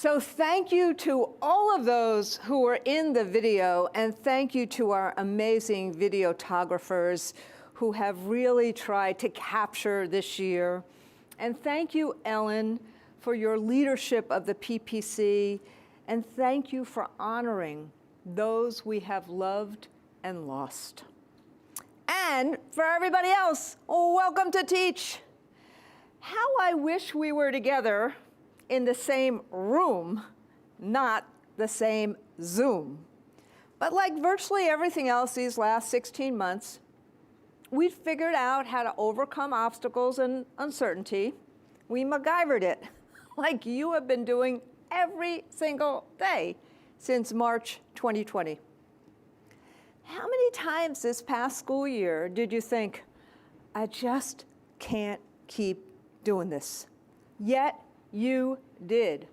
So thank you to all of those who were in the video, and thank you to our amazing videographers who have really tried to capture this year. And thank you, Ellen, for your leadership of the PPC, and thank you for honoring those we have loved and lost. And for everybody else, welcome to Teach. How I wish we were together in the same room, not the same Zoom. But like virtually everything else these last 16 months, we've figured out how to overcome obstacles and uncertainty. We MacGyvered it, like you have been doing every single day since March 2020. How many times this past school year did you think, I just can't keep doing this? Yet you did.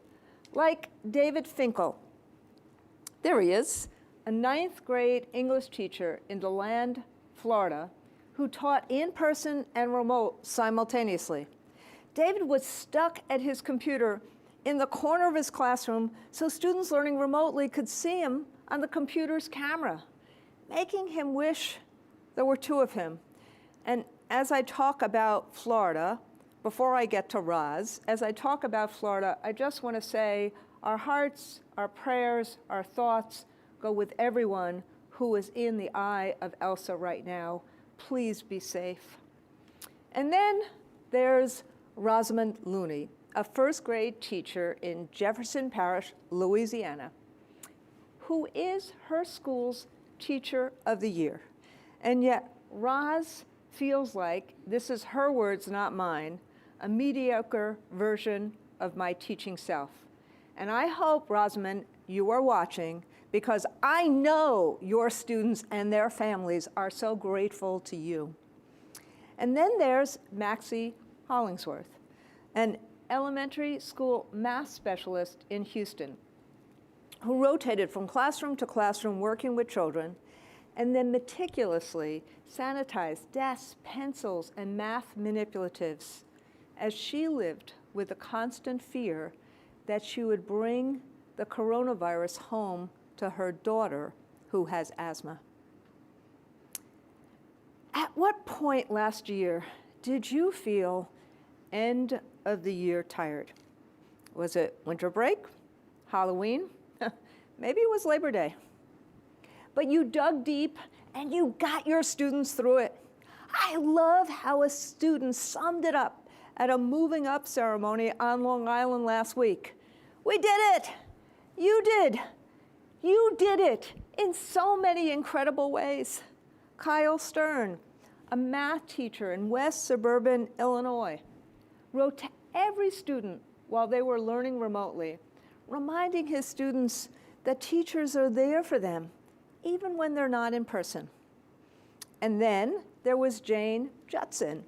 Like David Finkel. There he is, a 9th grade English teacher in DeLand, Florida, who taught in person and remote simultaneously. David was stuck at his computer in the corner of his classroom so students learning remotely could see him on the computer's camera, making him wish there were two of him. And as I talk about Florida, before I get to Roz, as I talk about Florida, I just want to say our hearts, our prayers, our thoughts go with everyone who is in the eye of Elsa right now. Please be safe. And then there's Rosamond Looney, a 1st grade teacher in Jefferson Parish, Louisiana, who is her school's Teacher of the Year. And yet Roz feels like, this is her words, not mine, a mediocre version of my teaching self. And I hope, Rosamond, you are watching, because I know your students and their families are so grateful to you. And then there's Maxie Hollingsworth, an elementary school math specialist in Houston, who rotated from classroom to classroom working with children, and then meticulously sanitized desks, pencils, and math manipulatives as she lived with the constant fear that she would bring the coronavirus home to her daughter who has asthma. At what point last year did you feel end of the year tired? Was it winter break, Halloween? Maybe it was Labor Day. But you dug deep and you got your students through it. I love how a student summed it up at a moving up ceremony on Long Island last week. We did it. You did. You did it in so many incredible ways. Kyle Stern, a math teacher in West Suburban Illinois, wrote to every student while they were learning remotely, reminding his students that teachers are there for them, even when they're not in person. And then there was Jane Judson,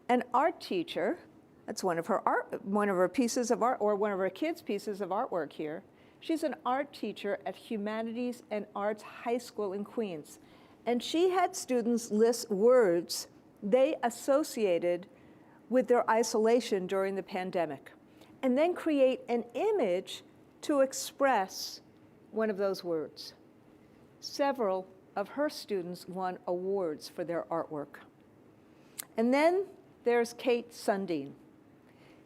an art teacher. That's one of her pieces of art, or one of her kids' pieces of artwork here. She's an art teacher at Humanities and Arts High School in Queens. And she had students list words they associated with their isolation during the pandemic, and then create an image to express one of those words. Several of her students won awards for their artwork. And then there's Kate Sundin.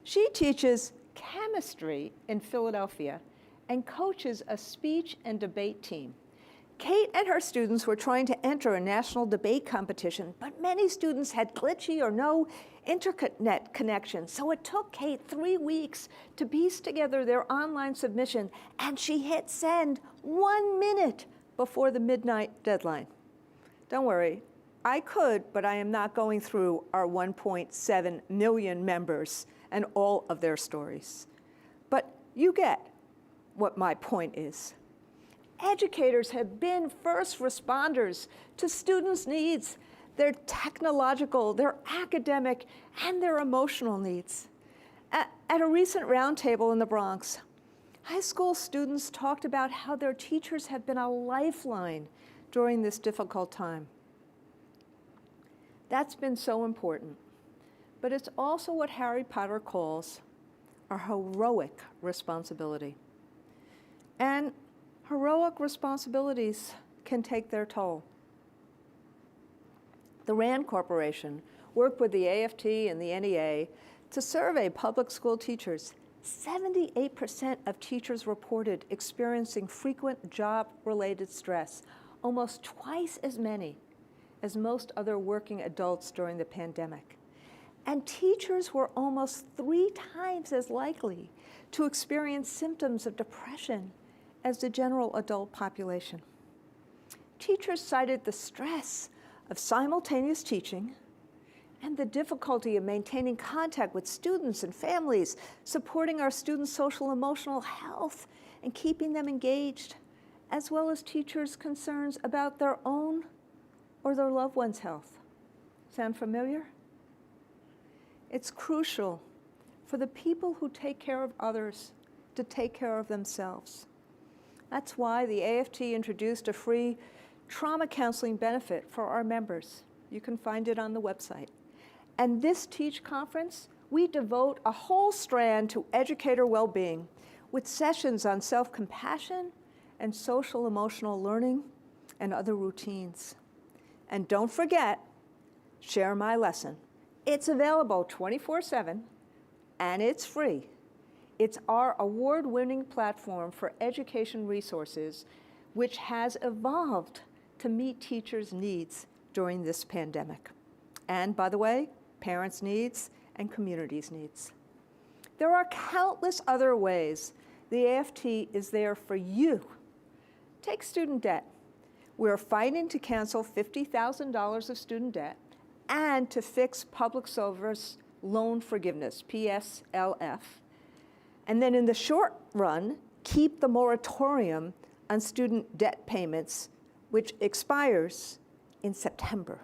She teaches chemistry in Philadelphia and coaches a speech and debate team. Kate and her students were trying to enter a national debate competition, but many students had glitchy or no internet connection. So it took Kate 3 weeks to piece together their online submission, and she hit send 1 minute before the midnight deadline. Don't worry, I could, but I am not going through our 1.7 million members and all of their stories. But you get what my point is. Educators have been first responders to students' needs, their technological, their academic, and their emotional needs. At a recent roundtable in the Bronx, high school students talked about how their teachers have been a lifeline during this difficult time. That's been so important, but it's also what Harry Potter calls a heroic responsibility. And heroic responsibilities can take their toll. The RAND Corporation worked with the AFT and the NEA to survey public school teachers. 78% of teachers reported experiencing frequent job-related stress, almost twice as many as most other working adults during the pandemic. And teachers were almost 3 times as likely to experience symptoms of depression as the general adult population. Teachers cited the stress of simultaneous teaching and the difficulty of maintaining contact with students and families, supporting our students' social and emotional health, and keeping them engaged, as well as teachers' concerns about their own or their loved ones' health. Sound familiar? It's crucial for the people who take care of others to take care of themselves. That's why the AFT introduced a free trauma counseling benefit for our members. You can find it on the website. And this Teach conference, we devote a whole strand to educator well-being with sessions on self-compassion and social emotional learning and other routines. And don't forget, Share My Lesson. It's available 24/7 and it's free. It's our award-winning platform for education resources, which has evolved to meet teachers' needs during this pandemic. And by the way, parents' needs and communities' needs. There are countless other ways the AFT is there for you. Take student debt. We're fighting to cancel $50,000 of student debt and to fix public service loan forgiveness, PSLF. And then in the short run, keep the moratorium on student debt payments, which expires in September.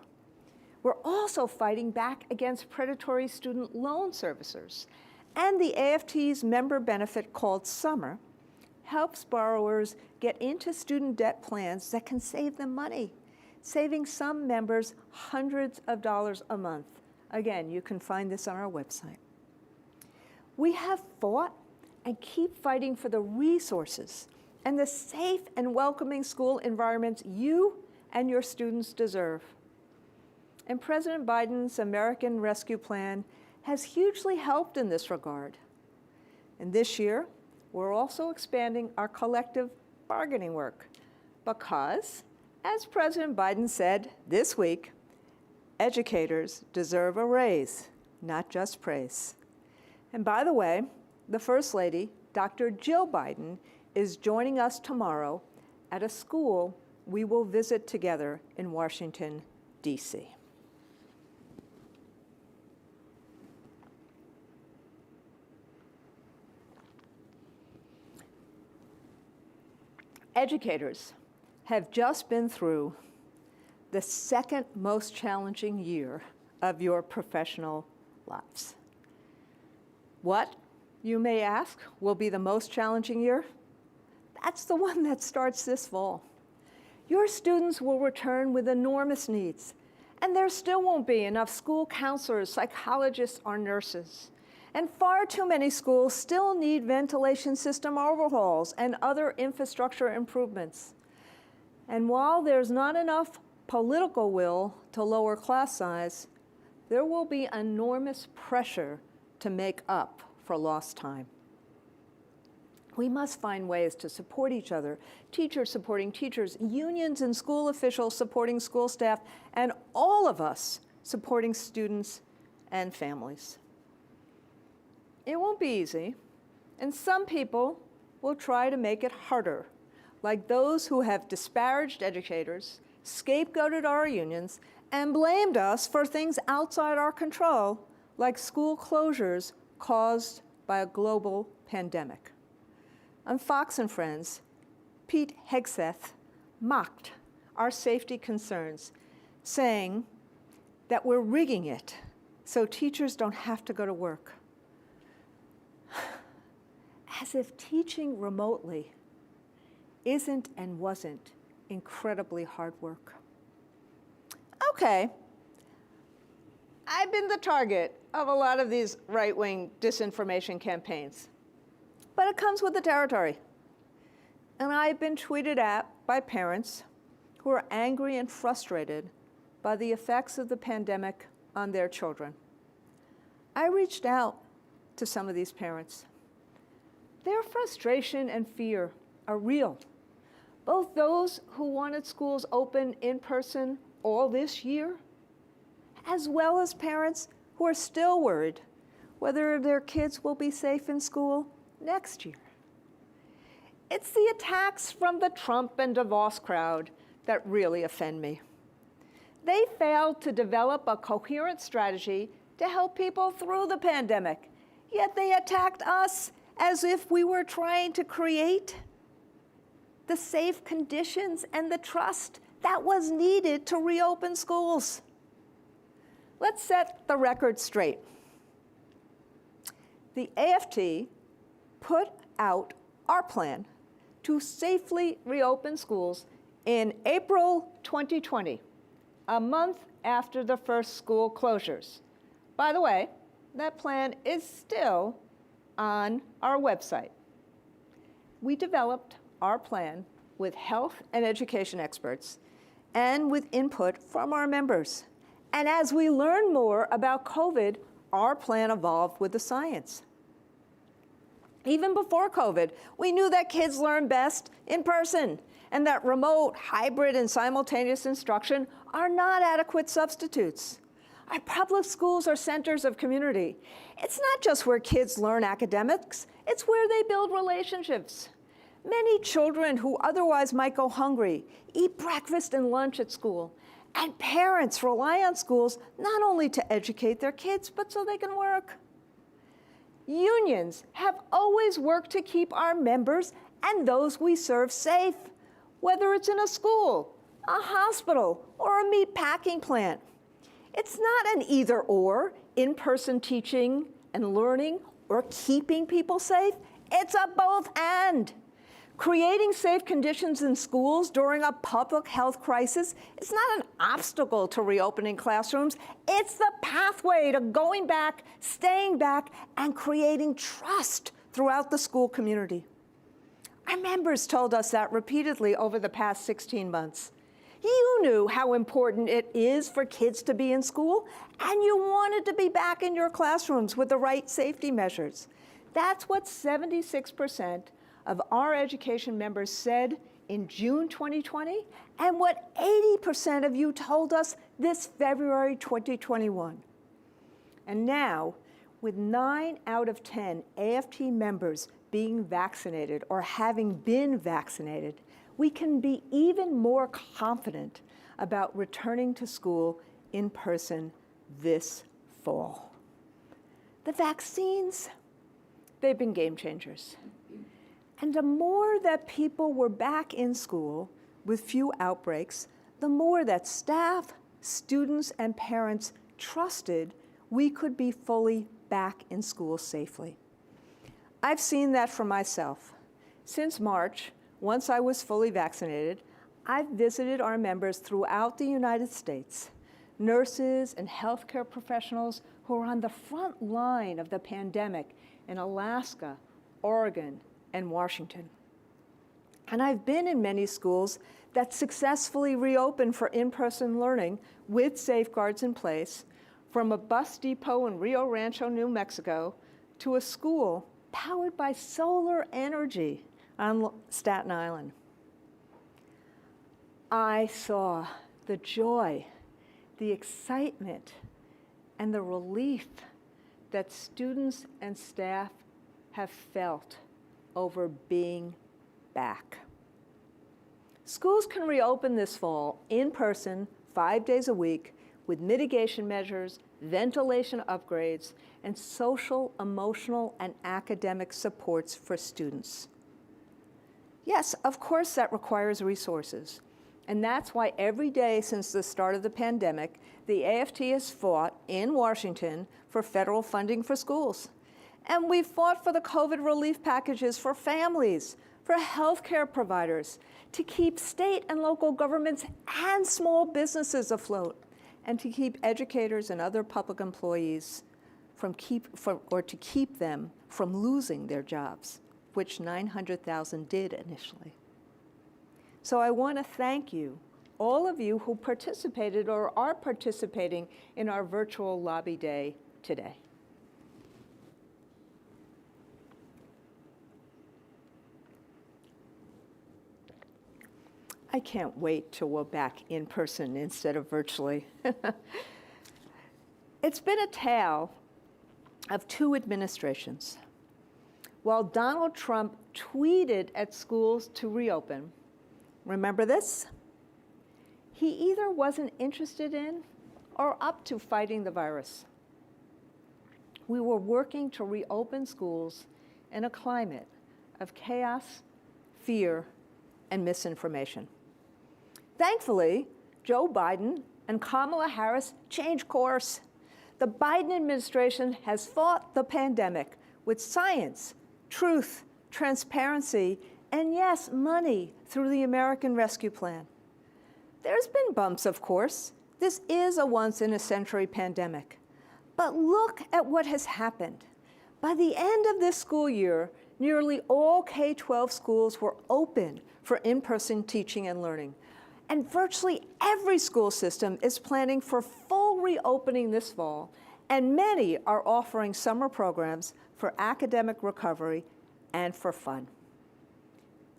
We're also fighting back against predatory student loan servicers. And the AFT's member benefit called Summer helps borrowers get into student debt plans that can save them money, saving some members hundreds of dollars a month. Again, you can find this on our website. We have fought and keep fighting for the resources and the safe and welcoming school environments you and your students deserve. And President Biden's American Rescue Plan has hugely helped in this regard. And this year, we're also expanding our collective bargaining work because, as President Biden said this week, educators deserve a raise, not just praise. And by the way, the First Lady, Dr. Jill Biden, is joining us tomorrow at a school we will visit together in Washington, D.C. Educators have just been through the second most challenging year of your professional lives. What, you may ask, will be the most challenging year? That's the one that starts this fall. Your students will return with enormous needs, and there still won't be enough school counselors, psychologists, or nurses. And far too many schools still need ventilation system overhauls and other infrastructure improvements. And while there's not enough political will to lower class size, there will be enormous pressure to make up for lost time. We must find ways to support each other, teachers supporting teachers, unions and school officials supporting school staff, and all of us supporting students and families. It won't be easy, and some people will try to make it harder, like those who have disparaged educators, scapegoated our unions, and blamed us for things outside our control, like school closures caused by a global pandemic. On Fox and Friends, Pete Hegseth mocked our safety concerns, saying that we're rigging it so teachers don't have to go to work. As if teaching remotely isn't and wasn't incredibly hard work. Okay, I've been the target of a lot of these right-wing disinformation campaigns. but it comes with the territory. And I've been tweeted at by parents who are angry and frustrated by the effects of the pandemic on their children. I reached out to some of these parents. Their frustration and fear are real. Both those who wanted schools open in person all this year, as well as parents who are still worried whether their kids will be safe in school next year. It's the attacks from the Trump and DeVos crowd that really offend me. They failed to develop a coherent strategy to help people through the pandemic, yet they attacked us as if we were trying to create the safe conditions and the trust that was needed to reopen schools. Let's set the record straight. The AFT put out our plan to safely reopen schools in April 2020, a month after the first school closures. By the way, that plan is still on our website. We developed our plan with health and education experts and with input from our members. And as we learned more about COVID, our plan evolved with the science. Even before COVID, we knew that kids learn best in person and that remote, hybrid, and simultaneous instruction are not adequate substitutes. Our public schools are centers of community. It's not just where kids learn academics, it's where they build relationships. Many children who otherwise might go hungry eat breakfast and lunch at school, and parents rely on schools not only to educate their kids, but so they can work. Unions have always worked to keep our members and those we serve safe, whether it's in a school, a hospital, or a meat packing plant. It's not an either-or, in-person teaching and learning or keeping people safe. It's a both-and. Creating safe conditions in schools during a public health crisis is not an obstacle to reopening classrooms. It's the pathway to going back, staying back, and creating trust throughout the school community. Our members told us that repeatedly over the past 16 months. You knew how important it is for kids to be in school, and you wanted to be back in your classrooms with the right safety measures. That's what 76% of our education members said in June 2020, and what 80% of you told us this February 2021. And now, with 9 out of 10 AFT members being vaccinated or having been vaccinated, we can be even more confident about returning to school in person this fall. The vaccines, they've been game changers. And the more that people were back in school with few outbreaks, the more that staff, students, and parents trusted we could be fully back in school safely. I've seen that for myself. Since March, once I was fully vaccinated, I've visited our members throughout the United States, nurses and healthcare professionals who are on the front line of the pandemic in Alaska, Oregon, and Washington. And I've been in many schools that successfully reopened for in-person learning with safeguards in place, from a bus depot in Rio Rancho, New Mexico, to a school powered by solar energy on Staten Island. I saw the joy, the excitement, and the relief that students and staff have felt over being back. Schools can reopen this fall in person 5 days a week with mitigation measures, ventilation upgrades, and social, emotional, and academic supports for students. Yes, of course that requires resources. And that's why every day since the start of the pandemic, the AFT has fought in Washington for federal funding for schools. And we've fought for the COVID relief packages for families, for healthcare providers, to keep state and local governments and small businesses afloat, and to keep educators and other public employees to keep them from losing their jobs. which 900,000 did initially. So I want to thank you, all of you who participated or are participating in our virtual lobby day today. I can't wait till we're back in person instead of virtually. It's been a tale of two administrations. While Donald Trump tweeted at schools to reopen, remember this? He either wasn't interested in or up to fighting the virus. We were working to reopen schools in a climate of chaos, fear, and misinformation. Thankfully, Joe Biden and Kamala Harris changed course. The Biden administration has fought the pandemic with science, truth, transparency, and yes, money through the American Rescue Plan. There's been bumps, of course. This is a once-in-a-century pandemic. But look at what has happened. By the end of this school year, nearly all K-12 schools were open for in-person teaching and learning. And virtually every school system is planning for full reopening this fall, and many are offering summer programs for academic recovery and for fun.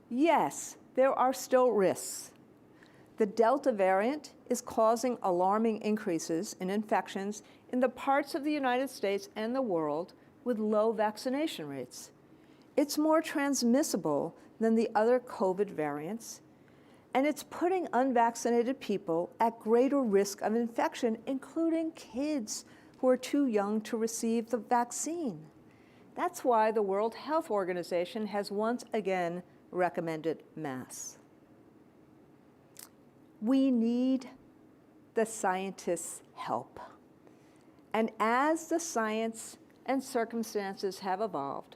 Yes, there are still risks. The Delta variant is causing alarming increases in infections in the parts of the United States and the world with low vaccination rates. It's more transmissible than the other COVID variants, and it's putting unvaccinated people at greater risk of infection, including kids who are too young to receive the vaccine. That's why the World Health Organization has once again recommended masks. We need the scientists' help. And as the science and circumstances have evolved,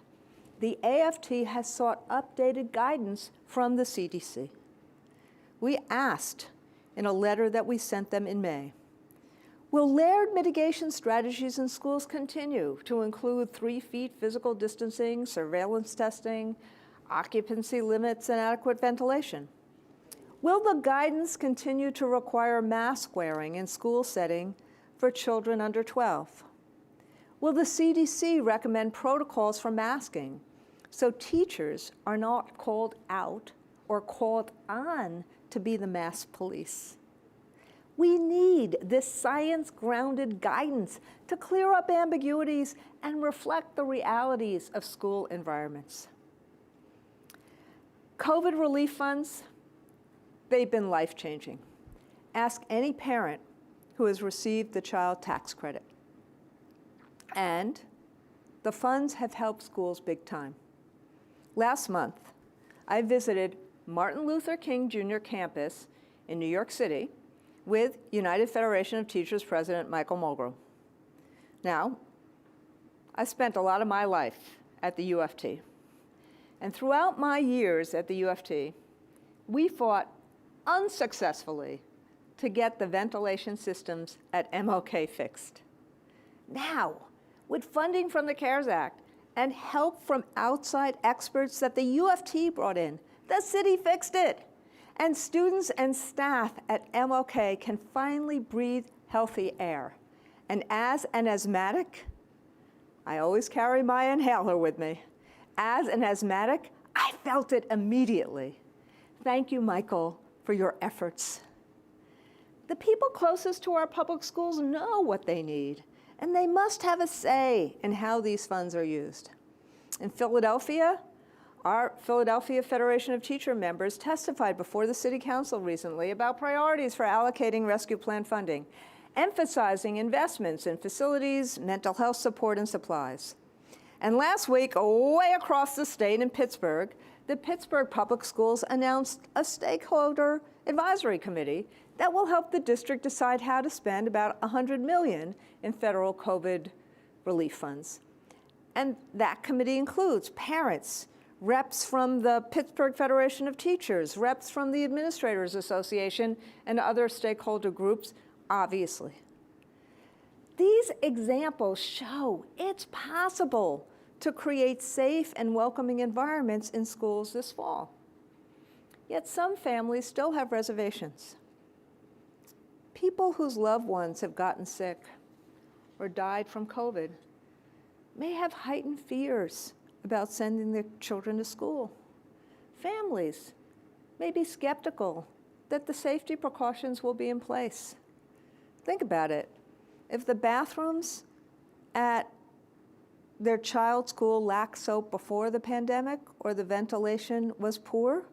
the AFT has sought updated guidance from the CDC. We asked in a letter that we sent them in May, will layered mitigation strategies in schools continue to include 3 feet physical distancing, surveillance testing, occupancy limits, and adequate ventilation? Will the guidance continue to require mask wearing in school setting for children under 12? Will the CDC recommend protocols for masking so teachers are not called out or called on to be the mask police? We need this science-grounded guidance to clear up ambiguities and reflect the realities of school environments. COVID relief funds, they've been life-changing. Ask any parent who has received the child tax credit. And the funds have helped schools big time. Last month, I visited Martin Luther King Jr. campus in New York City with United Federation of Teachers President Michael Mulgrew. Now, I spent a lot of my life at the UFT. And throughout my years at the UFT, we fought unsuccessfully to get the ventilation systems at MLK fixed. Now, with funding from the CARES Act and help from outside experts that the UFT brought in, the city fixed it. And students and staff at MLK can finally breathe healthy air. And as an asthmatic, I always carry my inhaler with me. As an asthmatic, I felt it immediately. Thank you, Michael, for your efforts. The people closest to our public schools know what they need, and they must have a say in how these funds are used. In Philadelphia, our Philadelphia Federation of Teacher members testified before the City Council recently about priorities for allocating rescue plan funding, emphasizing investments in facilities, mental health support, and supplies. And last week, way across the state in Pittsburgh, the Pittsburgh Public Schools announced a stakeholder advisory committee that will help the district decide how to spend about $100 million in federal COVID relief funds. And that committee includes parents, reps from the Pittsburgh Federation of Teachers, reps from the Administrators Association, and other stakeholder groups, obviously. These examples show it's possible to create safe and welcoming environments in schools this fall. Yet some families still have reservations. People whose loved ones have gotten sick or died from COVID may have heightened fears about sending their children to school. Families may be skeptical that the safety precautions will be in place. Think about it. If the bathrooms at their child's school lacked soap before the pandemic or the ventilation was poor,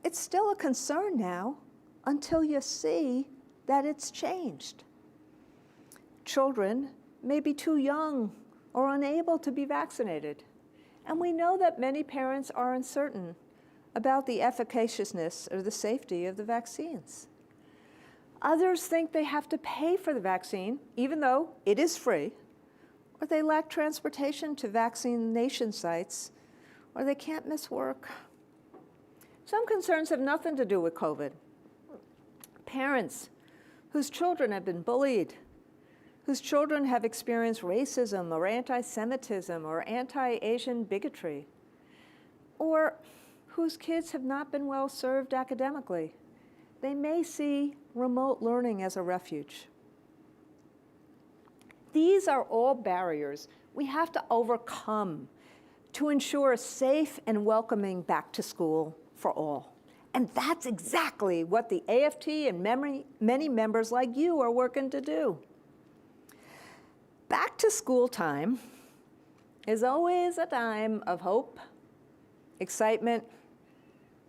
it's still a concern now until you see that it's changed. Children may be too young or unable to be vaccinated. And we know that many parents are uncertain about the efficaciousness or the safety of the vaccines. Others think they have to pay for the vaccine, even though it is free, or they lack transportation to vaccination sites, or they can't miss work. Some concerns have nothing to do with COVID. Parents whose children have been bullied, whose children have experienced racism or anti-Semitism or anti-Asian bigotry, or whose kids have not been well served academically. They may see remote learning as a refuge. These are all barriers we have to overcome to ensure a safe and welcoming back to school for all. And that's exactly what the AFT and many members like you are working to do. Back to school time is always a time of hope, excitement,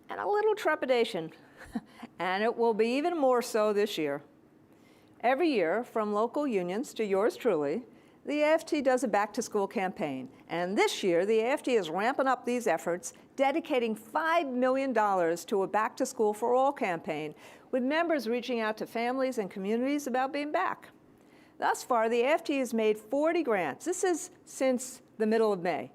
and a little trepidation. And it will be even more so this year. Every year, from local unions to yours truly, the AFT does a back-to-school campaign. And this year, the AFT is ramping up these efforts, dedicating $5 million to a Back to School for All campaign, with members reaching out to families and communities about being back. Thus far, the AFT has made 40 grants. This is since the middle of May.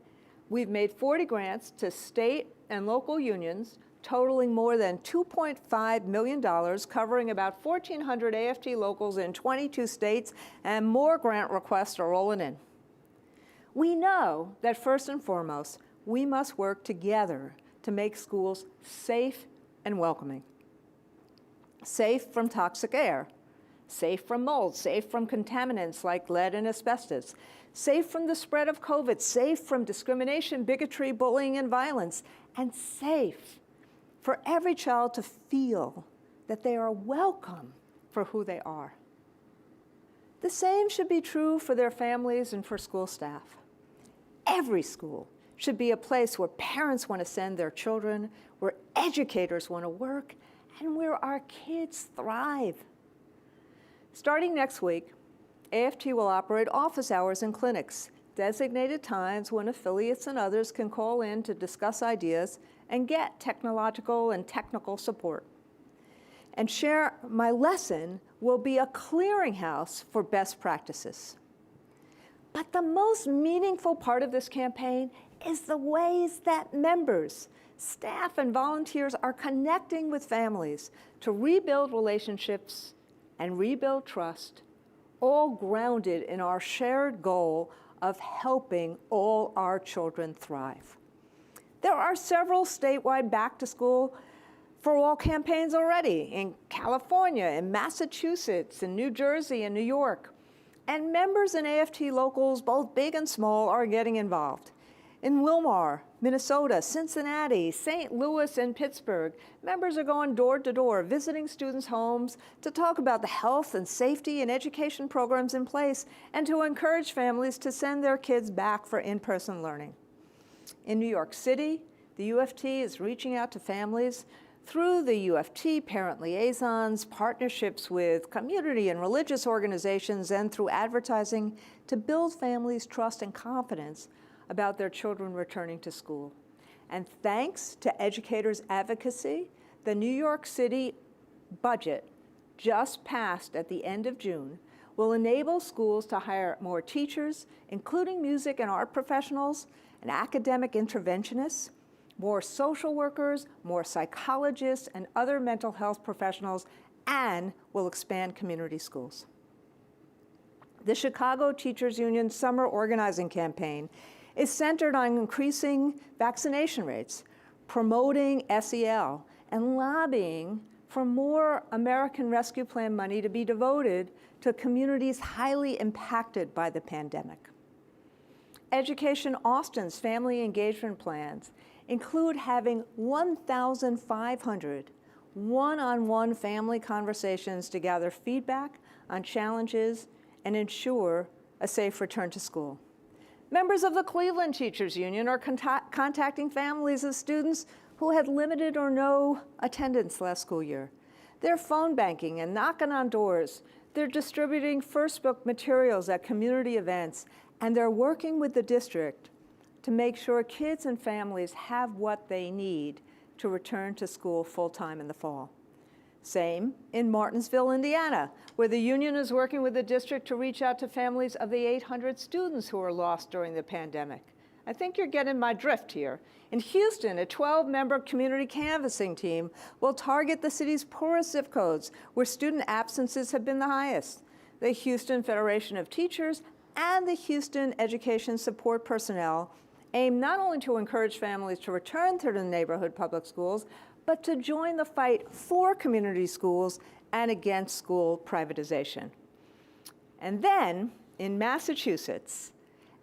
We've made 40 grants to state and local unions, totaling more than $2.5 million, covering about 1,400 AFT locals in 22 states, and more grant requests are rolling in. We know that first and foremost, we must work together to make schools safe and welcoming. Safe from toxic air, safe from mold, safe from contaminants like lead and asbestos, safe from the spread of COVID, safe from discrimination, bigotry, bullying, and violence, and safe for every child to feel that they are welcome for who they are. The same should be true for their families and for school staff. Every school should be a place where parents want to send their children, where educators want to work, and where our kids thrive. Starting next week, AFT will operate office hours in clinics, designated times when affiliates and others can call in to discuss ideas and get technological and technical support. And Share My Lesson will be a clearinghouse for best practices. But the most meaningful part of this campaign is the ways that members, staff, and volunteers are connecting with families to rebuild relationships and rebuild trust, all grounded in our shared goal of helping all our children thrive. There are several statewide Back to School for All campaigns already in California, in Massachusetts, in New Jersey, and New York. And members in AFT locals, both big and small, are getting involved. In Wilmar, Minnesota, Cincinnati, St. Louis, and Pittsburgh, members are going door to door, visiting students' homes to talk about the health and safety and education programs in place and to encourage families to send their kids back for in-person learning. In New York City, the UFT is reaching out to families through the UFT parent liaisons, partnerships with community and religious organizations, and through advertising to build families' trust and confidence about their children returning to school. And thanks to educators' advocacy, the New York City budget, just passed at the end of June, will enable schools to hire more teachers, including music and art professionals, and academic interventionists, more social workers, more psychologists, and other mental health professionals, and will expand community schools. The Chicago Teachers Union Summer Organizing Campaign is centered on increasing vaccination rates, promoting SEL, and lobbying for more American Rescue Plan money to be devoted to communities highly impacted by the pandemic. Education Austin's family engagement plans include having 1,500 one-on-one family conversations to gather feedback on challenges and ensure a safe return to school. Members of the Cleveland Teachers Union are contacting families of students who had limited or no attendance last school year. They're phone banking and knocking on doors. They're distributing first book materials at community events, and they're working with the district to make sure kids and families have what they need to return to school full-time in the fall. Same in Martinsville, Indiana, where the union is working with the district to reach out to families of the 800 students who were lost during the pandemic. I think you're getting my drift here. In Houston, a 12-member community canvassing team will target the city's poorest zip codes where student absences have been the highest. The Houston Federation of Teachers and the Houston Education Support Personnel aim not only to encourage families to return to the neighborhood public schools, but to join the fight for community schools and against school privatization. And then, in Massachusetts,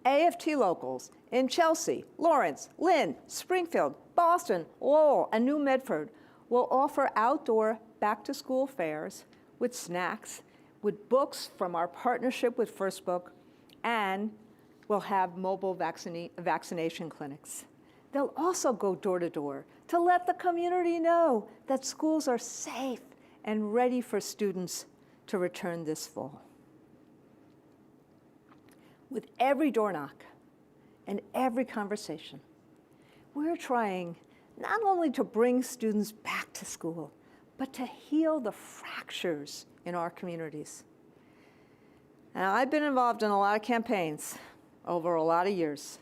AFT locals in Chelsea, Lawrence, Lynn, Springfield, Boston, Lowell, and New Medford will offer outdoor back-to-school fairs with snacks, with books from our partnership with First Book, and we'll have mobile vaccination clinics. They'll also go door to door to let the community know that schools are safe and ready for students to return this fall. With every door knock and every conversation, we're trying not only to bring students back to school, but to heal the fractures in our communities. Now, I've been involved in a lot of campaigns over a lot of years.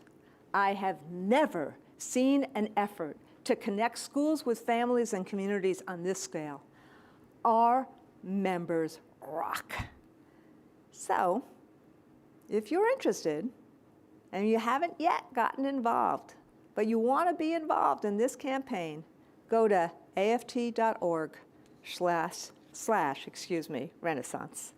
I have never seen an effort to connect schools with families and communities on this scale. Our members rock. So, if you're interested and you haven't yet gotten involved, but you want to be involved in this campaign, go to aft.org/Renaissance.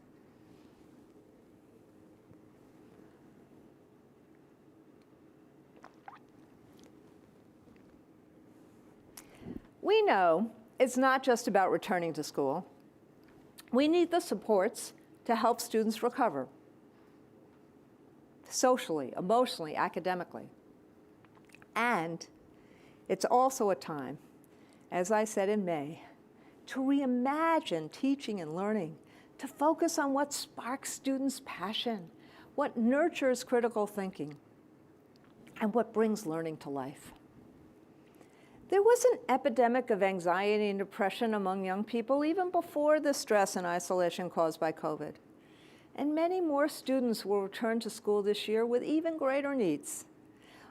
We know it's not just about returning to school. We need the supports to help students recover, socially, emotionally, academically. And it's also a time, as I said in May, to reimagine teaching and learning, to focus on what sparks students' passion, what nurtures critical thinking, and what brings learning to life. There was an epidemic of anxiety and depression among young people even before the stress and isolation caused by COVID. And many more students will return to school this year with even greater needs.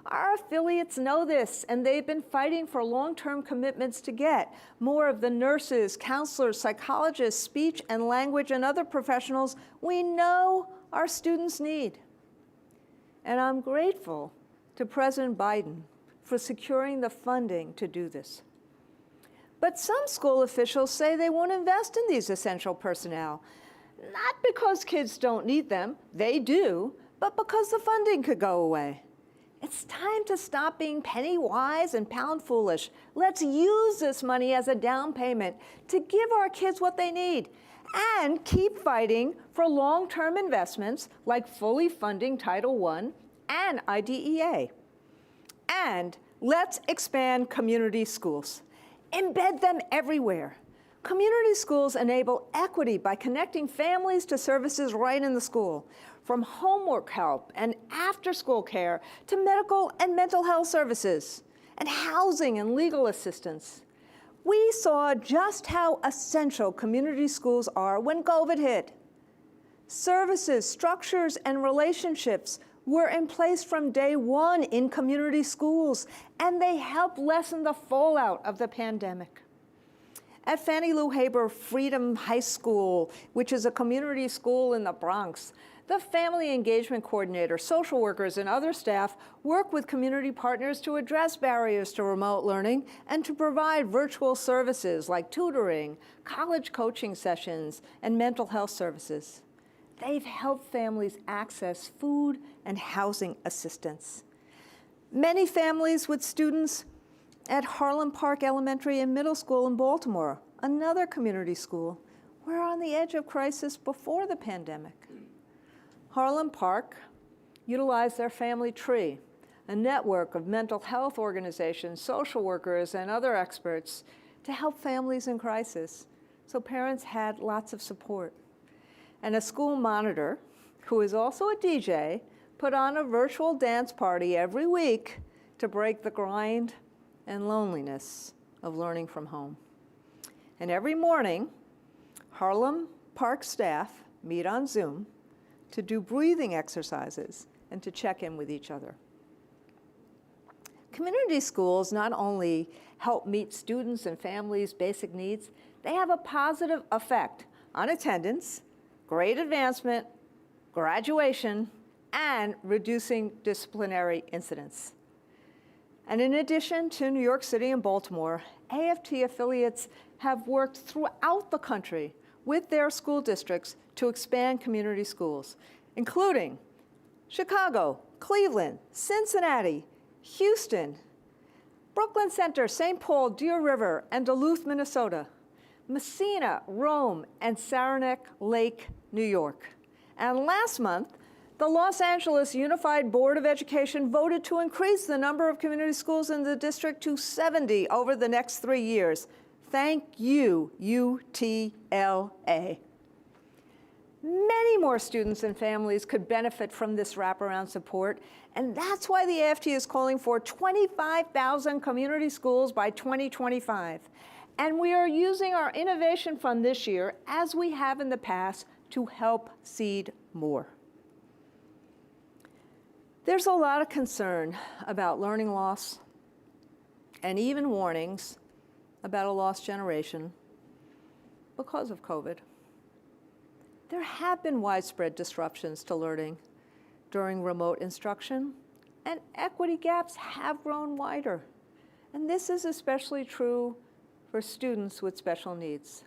Our affiliates know this, and they've been fighting for long-term commitments to get more of the nurses, counselors, psychologists, speech and language, and other professionals we know our students need. And I'm grateful to President Biden for securing the funding to do this. But some school officials say they won't invest in these essential personnel, not because kids don't need them, they do, but because the funding could go away. It's time to stop being penny wise and pound foolish. Let's use this money as a down payment to give our kids what they need and keep fighting for long-term investments like fully funding Title I and IDEA. And let's expand community schools. Embed them everywhere. Community schools enable equity by connecting families to services right in the school, from homework help and after-school care to medical and mental health services, and housing and legal assistance. We saw just how essential community schools are when COVID hit. Services, structures, and relationships were in place from day one in community schools, and they help lessen the fallout of the pandemic. At Fannie Lou Haber Freedom High School, which is a community school in the Bronx, The family engagement coordinator, social workers, and other staff work with community partners to address barriers to remote learning and to provide virtual services like tutoring, college coaching sessions, and mental health services. They've helped families access food and housing assistance. Many families with students at Harlem Park Elementary and Middle School in Baltimore, another community school, were on the edge of crisis before the pandemic. Harlem Park utilized their family tree, a network of mental health organizations, social workers, and other experts to help families in crisis, so parents had lots of support. And a school monitor, who is also a DJ, put on a virtual dance party every week to break the grind and loneliness of learning from home. And every morning, Harlem Park staff meet on Zoom to do breathing exercises and to check in with each other. Community schools not only help meet students' and families' basic needs, they have a positive effect on attendance, grade advancement, graduation, and reducing disciplinary incidents. And in addition to New York City and Baltimore, AFT affiliates have worked throughout the country with their school districts to expand community schools, including Chicago, Cleveland, Cincinnati, Houston, Brooklyn Center, St. Paul, Deer River, and Duluth, Minnesota, Messina, Rome, and Saranac Lake, New York. And last month, the Los Angeles Unified Board of Education voted to increase the number of community schools in the district to 70 over the next 3 years. Thank you, UTLA. Many more students and families could benefit from this wraparound support, and that's why the AFT is calling for 25,000 community schools by 2025. And we are using our Innovation Fund this year, as we have in the past, to help seed more. There's a lot of concern about learning loss and even warnings about a lost generation because of COVID. There have been widespread disruptions to learning during remote instruction, and equity gaps have grown wider. And this is especially true for students with special needs.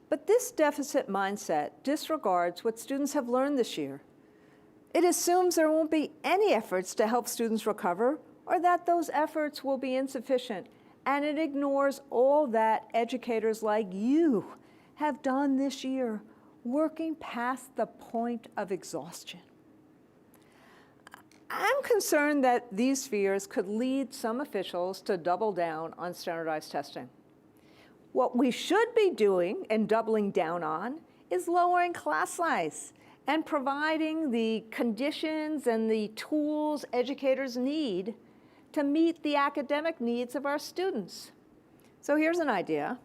But this deficit mindset disregards what students have learned this year. It assumes there won't be any efforts to help students recover, or that those efforts will be insufficient, and it ignores all that educators like you have done this year, working past the point of exhaustion. I'm concerned that these fears could lead some officials to double down on standardized testing. What we should be doing and doubling down on is lowering class size and providing the conditions and the tools educators need to meet the academic needs of our students. So here's an idea.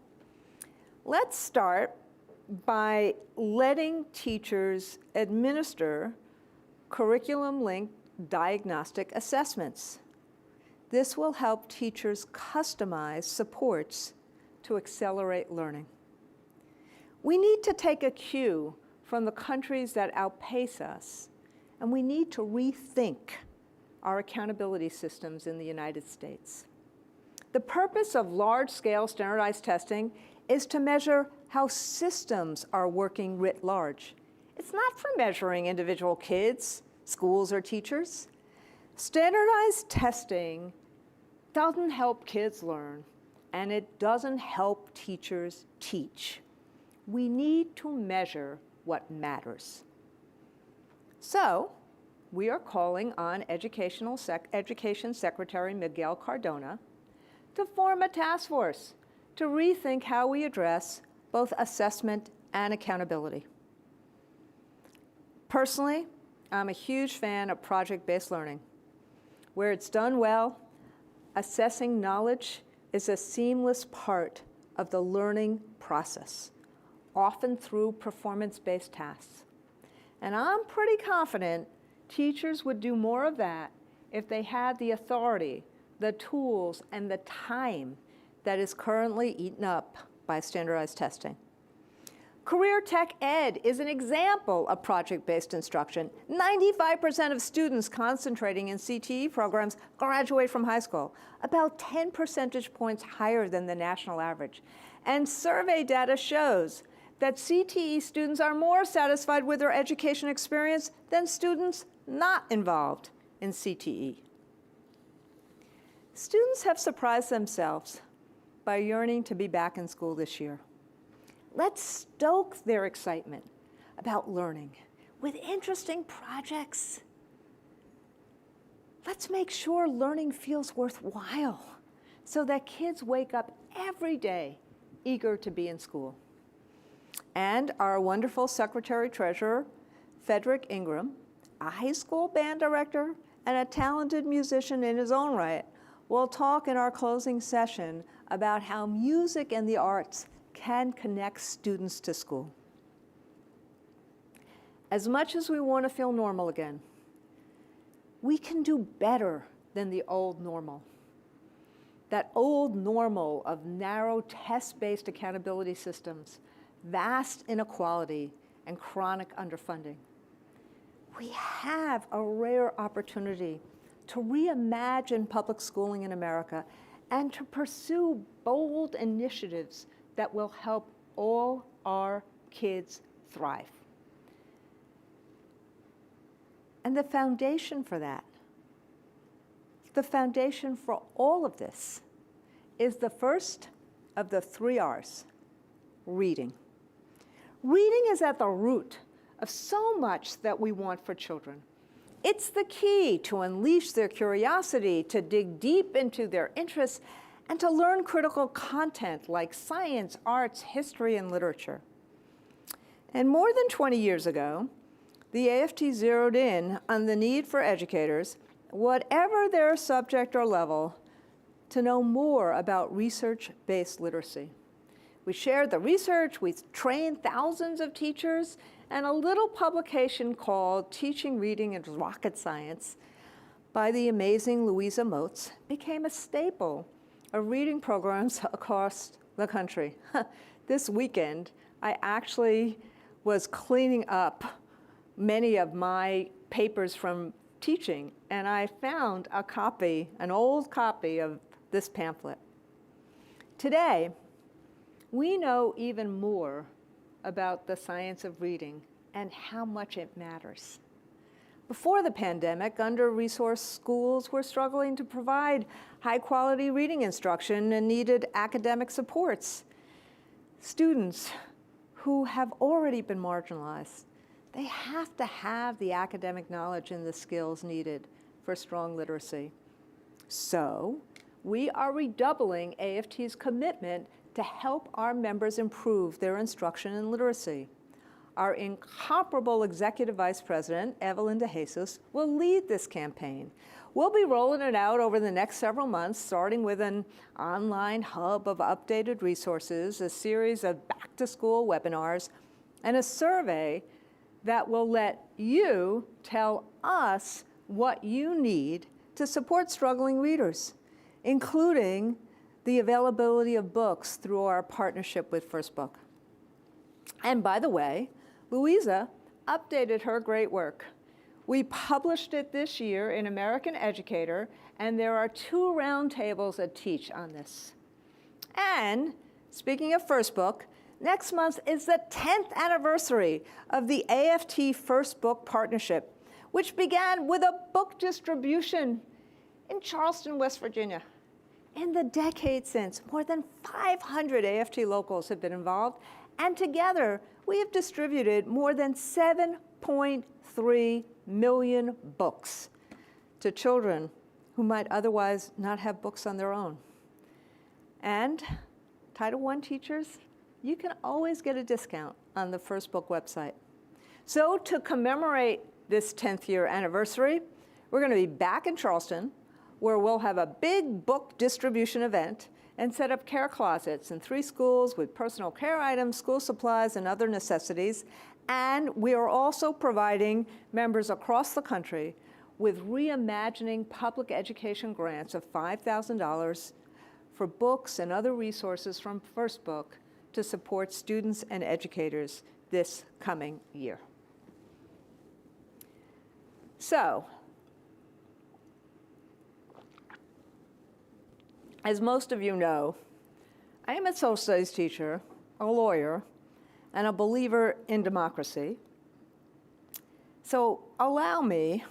Let's start by letting teachers administer curriculum-linked diagnostic assessments. This will help teachers customize supports to accelerate learning. We need to take a cue from the countries that outpace us, and we need to rethink our accountability systems in the United States. The purpose of large-scale standardized testing is to measure how systems are working writ large. It's not for measuring individual kids, schools, or teachers. Standardized testing doesn't help kids learn, and it doesn't help teachers teach. We need to measure what matters. So, we are calling on Education Secretary Miguel Cardona to form a task force to rethink how we address both assessment and accountability. Personally, I'm a huge fan of project-based learning. Where it's done well, assessing knowledge is a seamless part of the learning process, often through performance-based tasks. And I'm pretty confident teachers would do more of that if they had the authority, the tools, and the time that is currently eaten up by standardized testing. Career Tech Ed is an example of project-based instruction. 95% of students concentrating in CTE programs graduate from high school, about 10 percentage points higher than the national average. And survey data shows that CTE students are more satisfied with their education experience than students not involved in CTE. Students have surprised themselves by yearning to be back in school this year. Let's stoke their excitement about learning with interesting projects. Let's make sure learning feels worthwhile so that kids wake up every day eager to be in school. And our wonderful Secretary-Treasurer, Frederick Ingram, a high school band director and a talented musician in his own right, will talk in our closing session about how music and the arts can connect students to school. As much as we want to feel normal again, we can do better than the old normal. That old normal of narrow test-based accountability systems, vast inequality, and chronic underfunding. We have a rare opportunity to reimagine public schooling in America and to pursue bold initiatives that will help all our kids thrive. And the foundation for that, the foundation for all of this, is the first of the 3 R's, reading. Reading is at the root of so much that we want for children. It's the key to unleash their curiosity, to dig deep into their interests, and to learn critical content like science, arts, history, and literature. And more than 20 years ago, the AFT zeroed in on the need for educators, whatever their subject or level, to know more about research-based literacy. We shared the research, we trained thousands of teachers, and a little publication called Teaching Reading and Rocket Science by the amazing Louisa Moats became a staple of reading programs across the country. This weekend, I actually was cleaning up many of my papers from teaching, and I found a copy, an old copy of this pamphlet. Today, we know even more about the science of reading and how much it matters. Before the pandemic, under-resourced schools were struggling to provide high-quality reading instruction and needed academic supports. Students who have already been marginalized, they have to have the academic knowledge and the skills needed for strong literacy. So, we are redoubling AFT's commitment to help our members improve their instruction in literacy. Our incomparable Executive Vice President, Evelyn DeJesus, will lead this campaign. We'll be rolling it out over the next several months, starting with an online hub of updated resources, a series of back-to-school webinars, and a survey that will let you tell us what you need to support struggling readers, including the availability of books through our partnership with First Book. And by the way, Louisa updated her great work. We published it this year in American Educator, and there are 2 roundtables that teach on this. And speaking of First Book, next month is the 10th anniversary of the AFT First Book Partnership, which began with a book distribution in Charleston, West Virginia. In the decade since, more than 500 AFT locals have been involved, and together we have distributed more than 7.3 million books to children who might otherwise not have books on their own. And Title I teachers, you can always get a discount on the First Book website. So to commemorate this 10th year anniversary, we're going to be back in Charleston, where we'll have a big book distribution event and set up care closets in 3 schools with personal care items, school supplies, and other necessities. And we are also providing members across the country with reimagining public education grants of $5,000 for books and other resources from First Book to support students and educators this coming year. So, as most of you know, I am a social studies teacher, a lawyer, and a believer in democracy. So allow me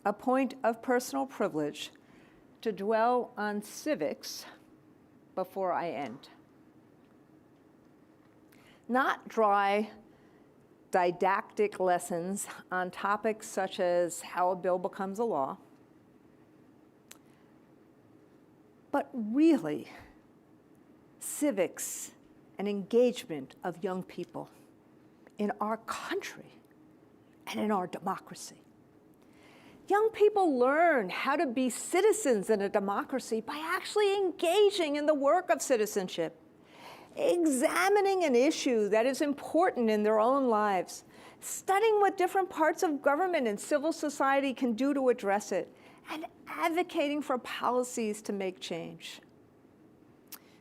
a point of personal privilege to dwell on civics before I end. Not dry, didactic lessons on topics such as how a bill becomes a law, but really civics and engagement of young people in our country and in our democracy. Young people learn how to be citizens in a democracy by actually engaging in the work of citizenship, examining an issue that is important in their own lives, studying what different parts of government and civil society can do to address it, and advocating for policies to make change.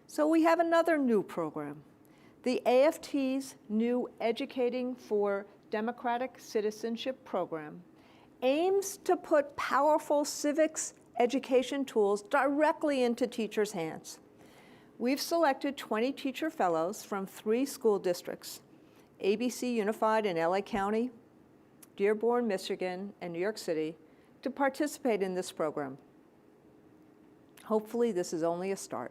So we have another new program. The AFT's new Educating for Democratic Citizenship program aims to put powerful civics education tools directly into teachers' hands. We've selected 20 teacher fellows from 3 school districts, ABC Unified in LA County, Dearborn, Michigan, and New York City, to participate in this program. Hopefully, this is only a start.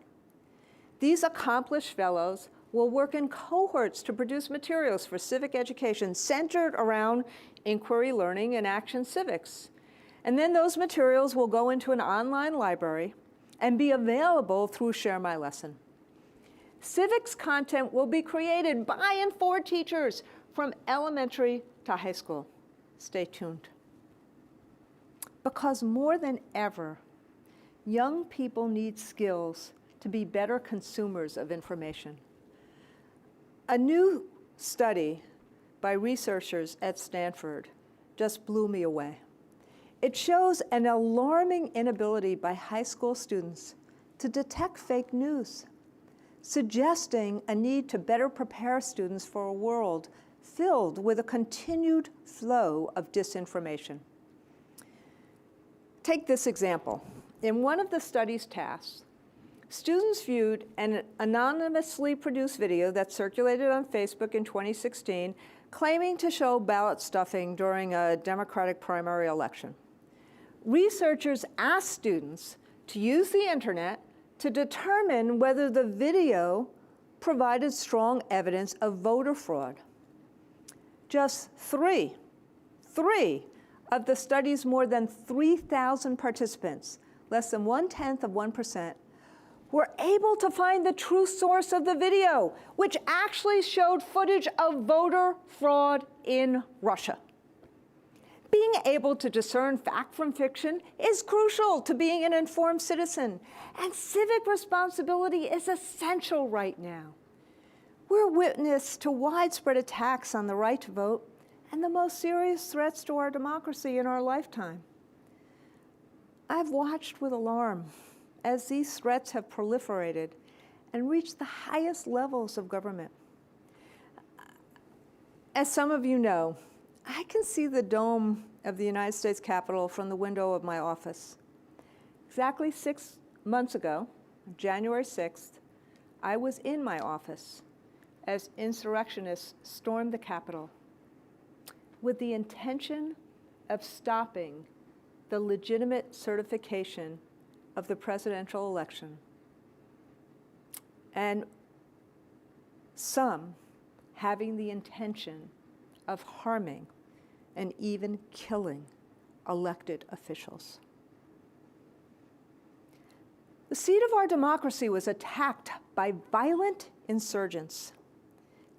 These accomplished fellows will work in cohorts to produce materials for civic education centered around inquiry, learning, and action civics. And then those materials will go into an online library and be available through Share My Lesson. Civics content will be created by and for teachers from elementary to high school. Stay tuned. Because more than ever, young people need skills to be better consumers of information. A new study by researchers at Stanford just blew me away. It shows an alarming inability by high school students to detect fake news, suggesting a need to better prepare students for a world filled with a continued flow of disinformation. Take this example. In one of the study's tasks, students viewed an anonymously produced video that circulated on Facebook in 2016 claiming to show ballot stuffing during a Democratic primary election. Researchers asked students to use the internet to determine whether the video provided strong evidence of voter fraud. Just three of the study's more than 3,000 participants, less than 0.1%, were able to find the true source of the video, which actually showed footage of voter fraud in Russia. Being able to discern fact from fiction is crucial to being an informed citizen, and civic responsibility is essential right now. We're witness to widespread attacks on the right to vote and the most serious threats to our democracy in our lifetime. I've watched with alarm as these threats have proliferated and reached the highest levels of government. As some of you know, I can see the dome of the United States Capitol from the window of my office. Exactly 6 months ago, January 6th, I was in my office as insurrectionists stormed the Capitol with the intention of stopping the legitimate certification of the presidential election. And some having the intention of harming and even killing elected officials. The seat of our democracy was attacked by violent insurgents.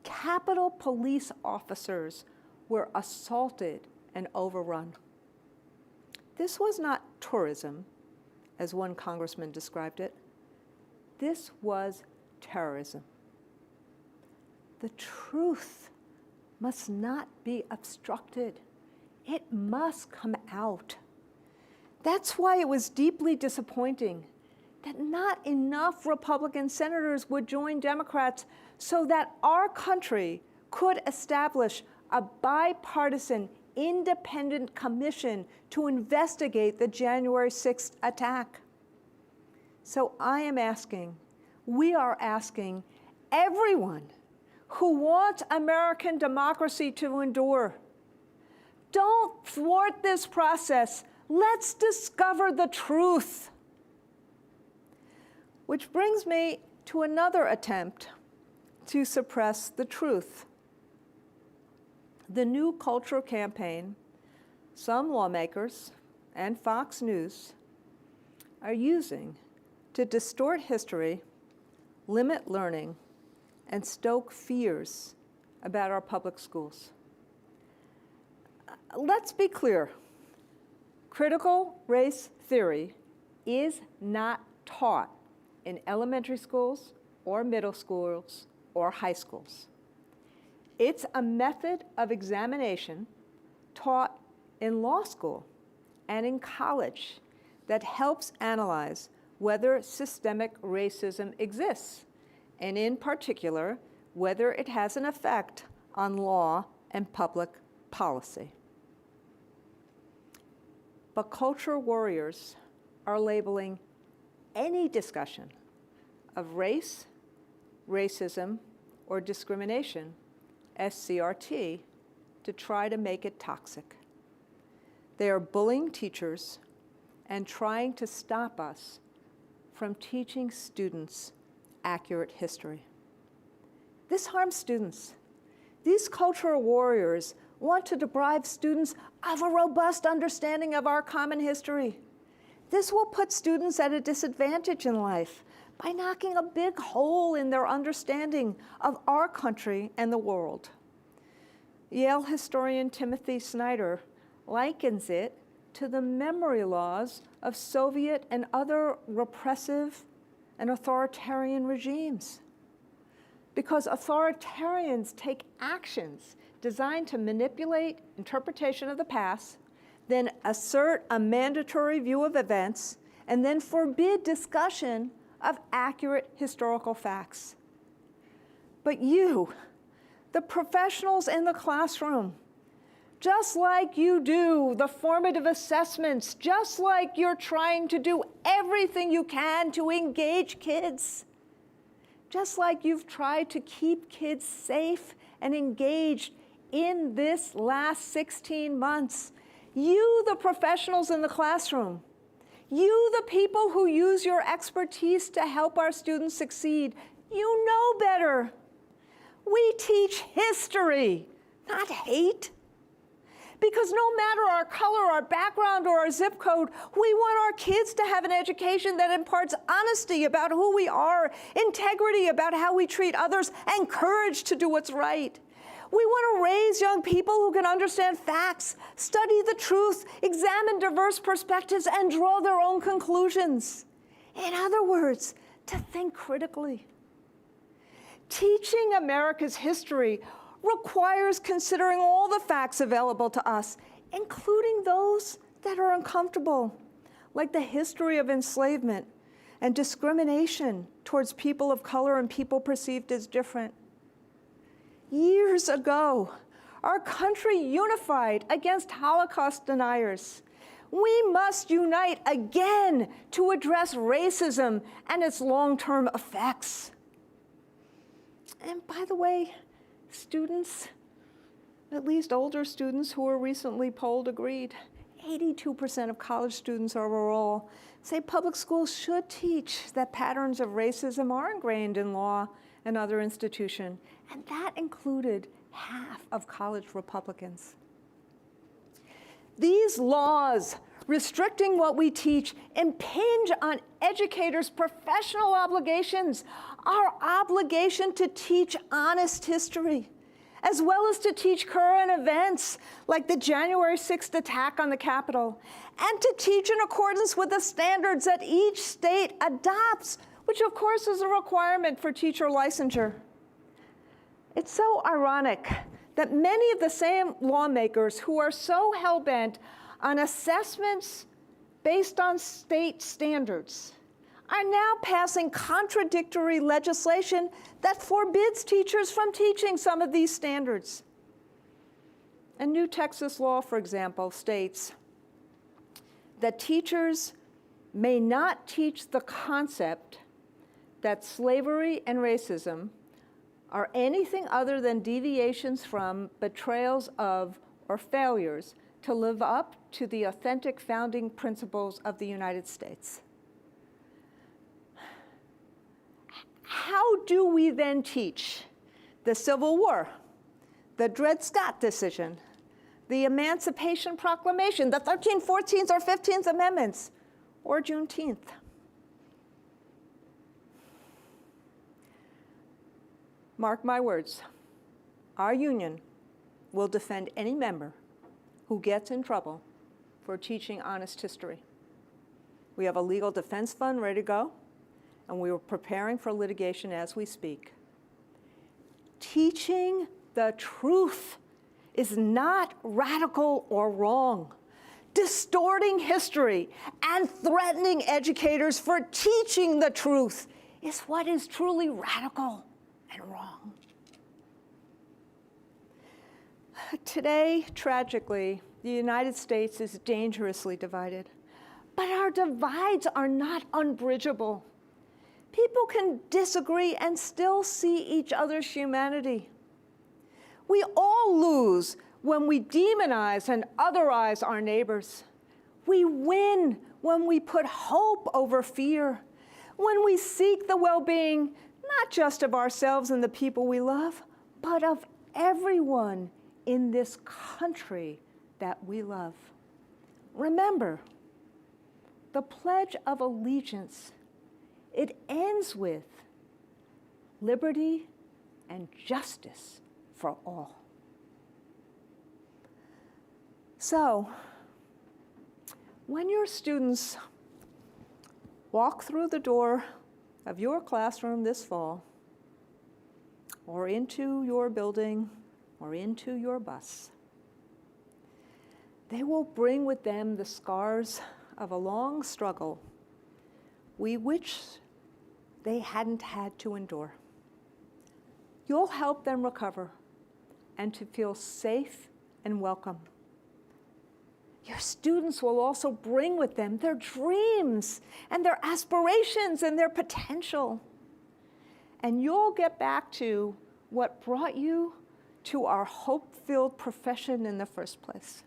Capitol police officers were assaulted and overrun. This was not tourism, as one congressman described it. This was terrorism. The truth must not be obstructed. It must come out. That's why it was deeply disappointing that not enough Republican senators would join Democrats so that our country could establish a bipartisan, independent commission to investigate the January 6th attack. So I am asking, we are asking everyone who wants American democracy to endure, don't thwart this process. Let's discover the truth. Which brings me to another attempt to suppress the truth. The new culture campaign, some lawmakers and Fox News are using to distort history, limit learning, and stoke fears about our public schools. Let's be clear. Critical race theory is not taught in elementary schools or middle schools or high schools. It's a method of examination taught in law school and in college that helps analyze whether systemic racism exists, and in particular, whether it has an effect on law and public policy. But culture warriors are labeling any discussion of race, racism, or discrimination as CRT to try to make it toxic. They are bullying teachers and trying to stop us from teaching students accurate history. This harms students. These cultural warriors want to deprive students of a robust understanding of our common history. This will put students at a disadvantage in life by knocking a big hole in their understanding of our country and the world. Yale historian Timothy Snyder likens it to the memory laws of Soviet and other repressive and authoritarian regimes. Because authoritarians take actions designed to manipulate interpretation of the past, then assert a mandatory view of events, and then forbid discussion of accurate historical facts. But you, the professionals in the classroom, just like you do the formative assessments, just like you're trying to do everything you can to engage kids, just like you've tried to keep kids safe and engaged in this last 16 months, you, the professionals in the classroom, you, the people who use your expertise to help our students succeed, you know better. We teach history, not hate. Because no matter our color, our background, or our zip code, we want our kids to have an education that imparts honesty about who we are, integrity about how we treat others, and courage to do what's right. We want to raise young people who can understand facts, study the truth, examine diverse perspectives, and draw their own conclusions. In other words, to think critically. Teaching America's history requires considering all the facts available to us, including those that are uncomfortable, like the history of enslavement and discrimination towards people of color and people perceived as different. Years ago, our country unified against Holocaust deniers. We must unite again to address racism and its long-term effects. And by the way, students, at least older students who were recently polled, agreed. 82% of college students overall say public schools should teach that patterns of racism are ingrained in law and other institutions, and that included half of college Republicans. These laws restricting what we teach impinge on educators' professional obligations, our obligation to teach honest history, as well as to teach current events like the January 6th attack on the Capitol, and to teach in accordance with the standards that each state adopts, which of course is a requirement for teacher licensure. It's so ironic that many of the same lawmakers who are so hell-bent on assessments based on state standards, are now passing contradictory legislation that forbids teachers from teaching some of these standards. A new Texas law, for example, states that teachers may not teach the concept that slavery and racism are anything other than deviations from, betrayals of, or failures to live up to the authentic founding principles of the United States. How do we then teach the Civil War, the Dred Scott decision, the Emancipation Proclamation, the 13th, 14th, or 15th Amendments, or Juneteenth? Mark my words, our union will defend any member who gets in trouble for teaching honest history. We have a legal defense fund ready to go, and we are preparing for litigation as we speak. Teaching the truth is not radical or wrong. Distorting history and threatening educators for teaching the truth is what is truly radical and wrong. Today, tragically, the United States is dangerously divided, but our divides are not unbridgeable. People can disagree and still see each other's humanity. We all lose when we demonize and otherize our neighbors. We win when we put hope over fear, when we seek the well-being not just of ourselves and the people we love, but of everyone in this country that we love. Remember, the Pledge of Allegiance, it ends with liberty and justice for all. So, when your students walk through the door of your classroom this fall, or into your building, or into your bus, they will bring with them the scars of a long struggle we wish they hadn't had to endure. You'll help them recover and to feel safe and welcome. Your students will also bring with them their dreams and their aspirations and their potential. And you'll get back to what brought you to our hope-filled profession in the first place.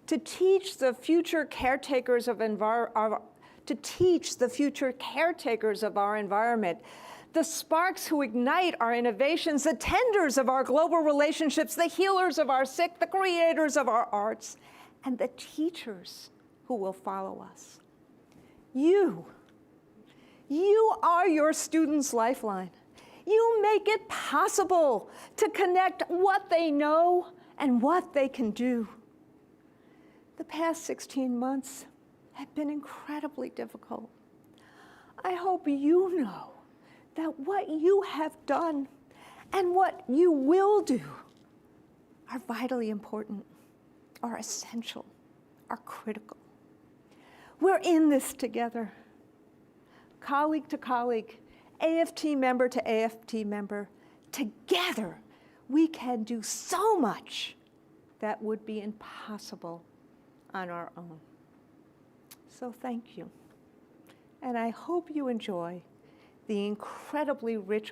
To teach the future caretakers of our environment, the sparks who ignite our innovations, the tenders of our global relationships, the healers of our sick, the creators of our arts, and the teachers who will follow us. You are your students' lifeline. You make it possible to connect what they know and what they can do. The past 16 months have been incredibly difficult. I hope you know that what you have done and what you will do are vitally important, are essential, are critical. We're in this together. Colleague to colleague, AFT member to AFT member, together we can do so much that would be impossible on our own. So thank you. And I hope you enjoy the incredibly rich